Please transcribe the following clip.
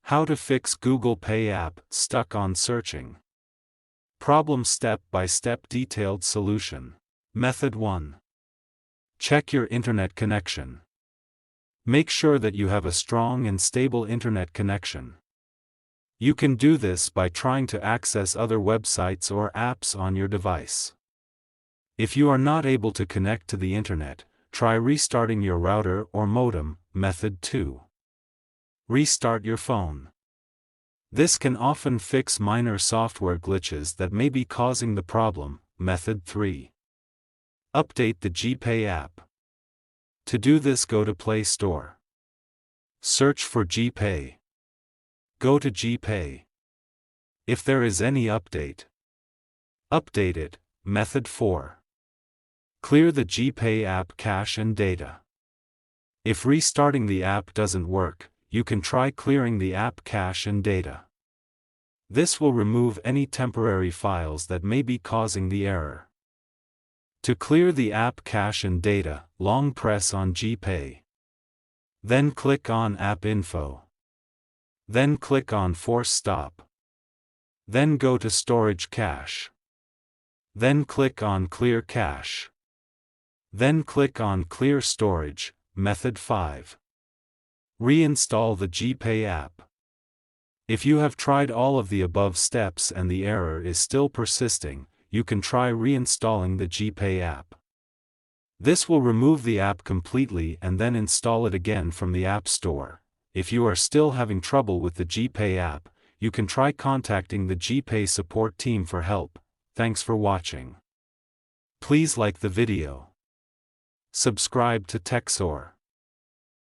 How to fix Google Pay app stuck on searching. Problem step-by-step detailed solution. Method 1. Check your internet connection. Make sure that you have a strong and stable internet connection. You can do this by trying to access other websites or apps on your device. If you are not able to connect to the internet, try restarting your router or modem. Method 2. Restart your phone. This can often fix minor software glitches that may be causing the problem. Method 3. Update the GPay app. To do this, go to Play Store. Search for GPay. Go to GPay. If there is any update, update it. Method 4. Clear the GPay app cache and data. If restarting the app doesn't work, you can try clearing the app cache and data. This will remove any temporary files that may be causing the error. To clear the app cache and data, long press on GPay. Then click on App Info. Then click on Force Stop. Then go to Storage Cache. Then click on Clear Cache. Then click on Clear Storage. Method 5. Reinstall the GPay app. If you have tried all of the above steps and the error is still persisting, you can try reinstalling the GPay app. This will remove the app completely and then install it again from the App Store. If you are still having trouble with the GPay app, you can try contacting the GPay support team for help. Thanks for watching. Please like the video. Subscribe to TechSoar.